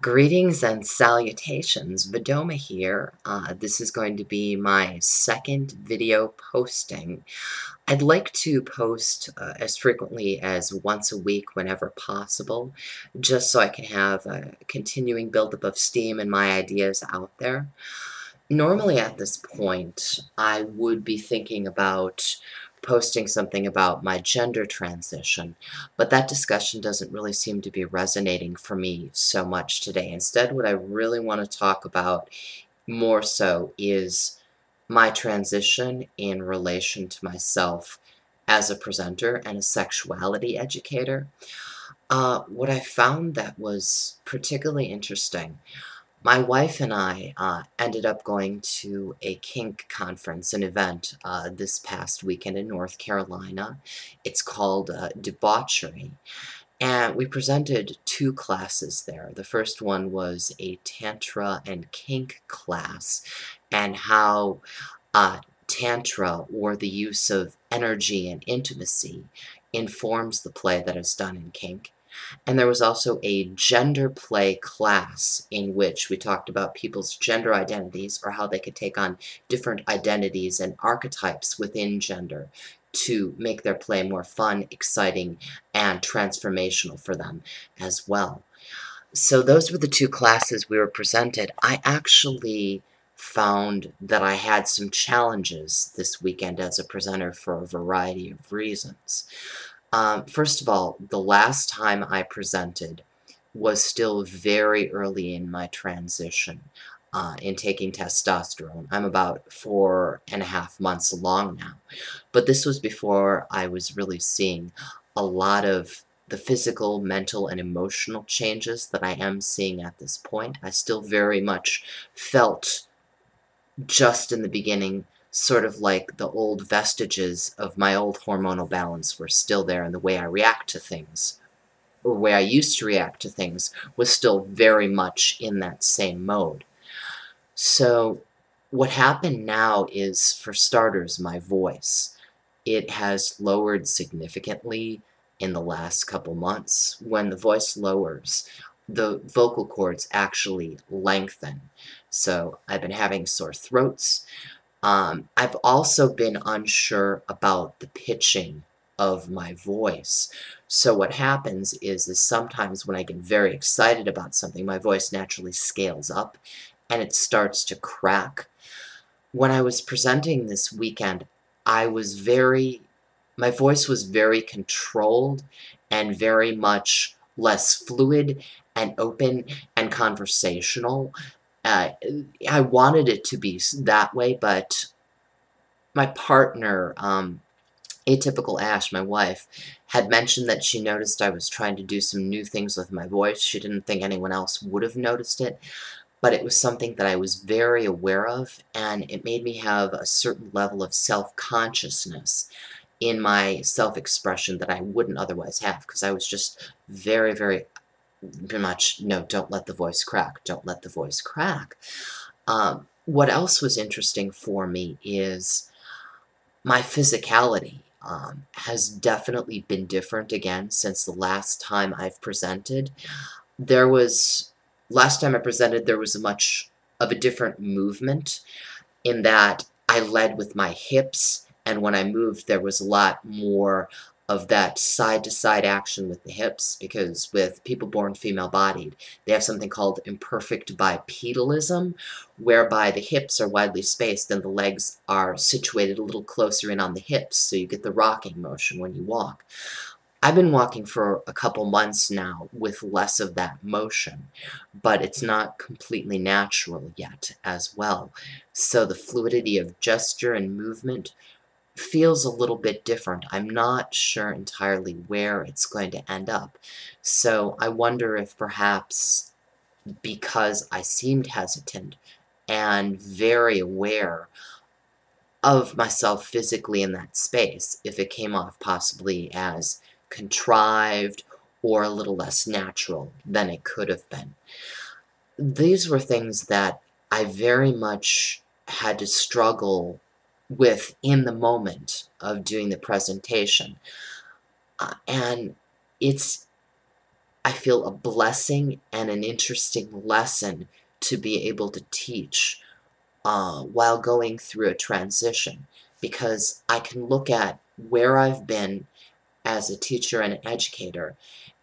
Greetings and salutations, Vidoma here. This is going to be my second video posting. I'd like to post as frequently as once a week whenever possible, just so I can have a continuing buildup of steam and my ideas out there. Normally at this point, I would be thinking about posting something about my gender transition, but that discussion doesn't really seem to be resonating for me so much today. Instead, what I really want to talk about more so is my transition in relation to myself as a presenter and a sexuality educator. What I found that was particularly interesting, my wife and I ended up going to a kink conference, an event, this past weekend in North Carolina. It's called Debauchery, and we presented two classes there. The first one was a Tantra and kink class, and how Tantra, or the use of energy and intimacy, informs the play that is done in kink. And there was also a gender play class in which we talked about people's gender identities, or how they could take on different identities and archetypes within gender to make their play more fun, exciting, and transformational for them as well. So those were the two classes we were presented. I actually found that I had some challenges this weekend as a presenter for a variety of reasons. First of all, the last time I presented was still very early in my transition in taking testosterone. I'm about 4.5 months along now, but this was before I was really seeing a lot of the physical, mental, and emotional changes that I am seeing at this point. I still very much felt, just in the beginning, sort of like the old vestiges of my old hormonal balance were still there, and the way I react to things, or the way I used to react to things, was still very much in that same mode. So what happened now is, for starters, my voice. It has lowered significantly in the last couple months. When the voice lowers, the vocal cords actually lengthen. So I've been having sore throats. I've also been unsure about the pitching of my voice. So what happens is sometimes when I get very excited about something, my voice naturally scales up and it starts to crack. When I was presenting this weekend, my voice was very controlled and very much less fluid and open and conversational. I wanted it to be that way, but my partner, Atypical Ash, my wife, had mentioned that she noticed I was trying to do some new things with my voice. She didn't think anyone else would have noticed it, but it was something that I was very aware of, and it made me have a certain level of self-consciousness in my self-expression that I wouldn't otherwise have, because I was just very, very much, no, don't let the voice crack, don't let the voice crack. What else was interesting for me is my physicality has definitely been different again since the last time I've presented. Last time I presented, there was much of a different movement, in that I led with my hips, and when I moved, there was a lot more of that side-to-side action with the hips, because with people born female-bodied, they have something called imperfect bipedalism, whereby the hips are widely spaced and the legs are situated a little closer in on the hips, so you get the rocking motion when you walk. I've been walking for a couple months now with less of that motion, but it's not completely natural yet as well. So the fluidity of gesture and movement feels a little bit different. I'm not sure entirely where it's going to end up. So I wonder if perhaps, because I seemed hesitant and very aware of myself physically in that space, if it came off possibly as contrived or a little less natural than it could have been. These were things that I very much had to struggle with in the moment of doing the presentation. And I feel a blessing and an interesting lesson to be able to teach while going through a transition, because I can look at where I've been as a teacher and an educator,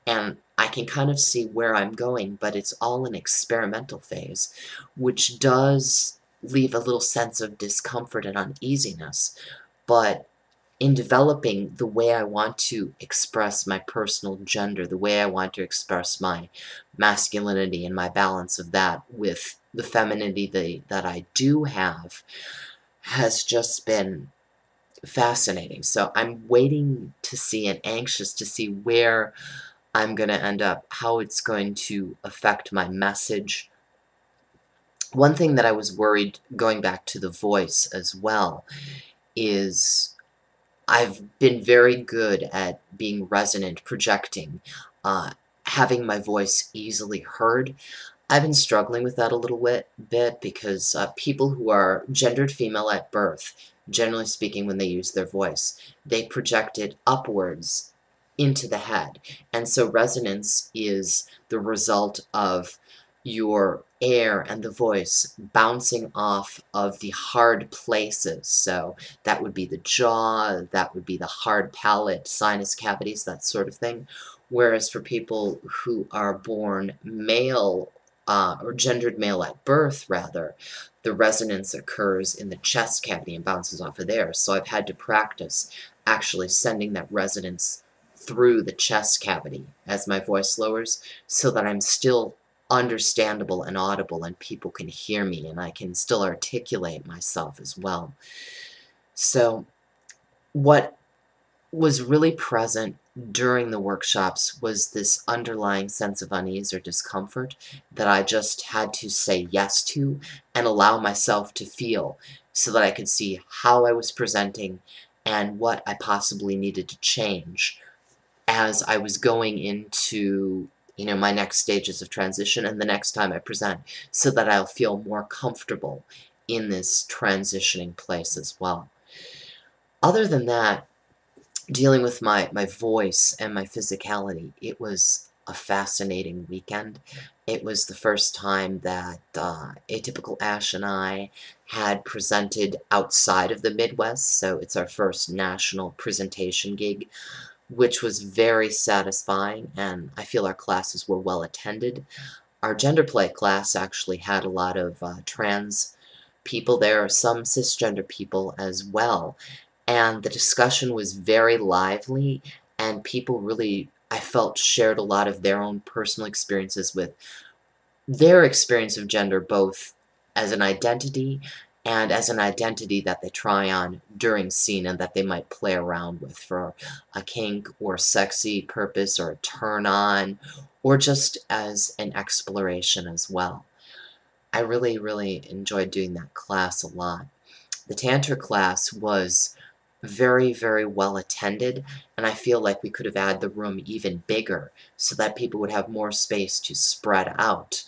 and I can kind of see where I'm going, but it's all an experimental phase, which does leave a little sense of discomfort and uneasiness. But in developing the way I want to express my personal gender, the way I want to express my masculinity and my balance of that with the femininity that I do have, has just been fascinating. So I'm waiting to see and anxious to see where I'm going to end up, how it's going to affect my message. One thing that I was worried, going back to the voice as well, is I've been very good at being resonant, projecting, uh, having my voice easily heard. I've been struggling with that a little bit because people who are gendered female at birth, generally speaking, when they use their voice, they project it upwards into the head. And so resonance is the result of your air and the voice bouncing off of the hard places. So that would be the jaw, that would be the hard palate, sinus cavities, that sort of thing. Whereas for people who are born male, or gendered male at birth, rather, the resonance occurs in the chest cavity and bounces off of there. So I've had to practice actually sending that resonance through the chest cavity as my voice lowers, so that I'm still understandable and audible and people can hear me and I can still articulate myself as well. So what was really present during the workshops was this underlying sense of unease or discomfort that I just had to say yes to and allow myself to feel, so that I could see how I was presenting and what I possibly needed to change as I was going into, my next stages of transition and the next time I present, so that I'll feel more comfortable in this transitioning place as well. Other than that, dealing with my voice and my physicality, it was a fascinating weekend. It was the first time that Atypical Ash and I had presented outside of the Midwest, so it's our first national presentation gig, which was very satisfying, and I feel our classes were well attended. Our gender play class actually had a lot of trans people there, some cisgender people as well, and the discussion was very lively, and people really, I felt, shared a lot of their own personal experiences with their experience of gender, both as an identity and as an identity that they try on during scene and that they might play around with for a kink or sexy purpose or a turn on, or just as an exploration as well. I really, really enjoyed doing that class a lot. The Tantra class was very, very well attended, and I feel like we could have had the room even bigger so that people would have more space to spread out.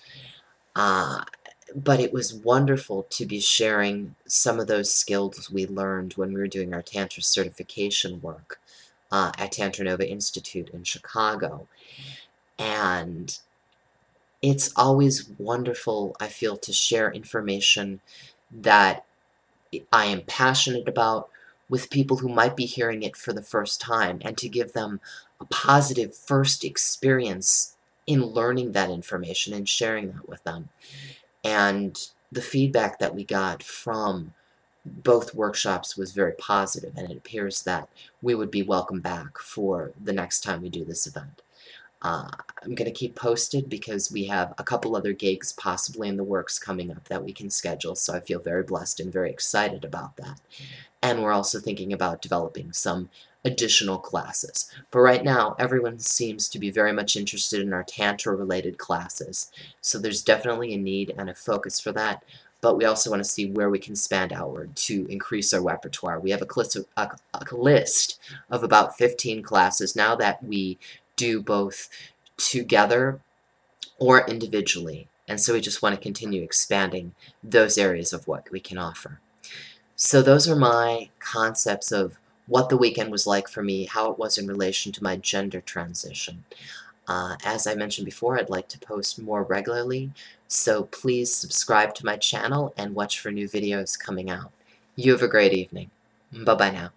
Uh, but it was wonderful to be sharing some of those skills we learned when we were doing our Tantra certification work at Tantra Nova Institute in Chicago. And it's always wonderful, I feel, to share information that I am passionate about with people who might be hearing it for the first time, and to give them a positive first experience in learning that information and sharing that with them. And the feedback that we got from both workshops was very positive, and it appears that we would be welcome back for the next time we do this event. I'm going to keep posted because we have a couple other gigs possibly in the works coming up that we can schedule, so I feel very blessed and very excited about that. And we're also thinking about developing some additional classes. But right now, everyone seems to be very much interested in our Tantra-related classes, so there's definitely a need and a focus for that, but we also want to see where we can expand outward to increase our repertoire. We have a list of about 15 classes now that we do both together or individually, and so we just want to continue expanding those areas of what we can offer. So those are my concepts of what the weekend was like for me, how it was in relation to my gender transition. As I mentioned before, I'd like to post more regularly, so please subscribe to my channel and watch for new videos coming out. You have a great evening. Bye-bye now.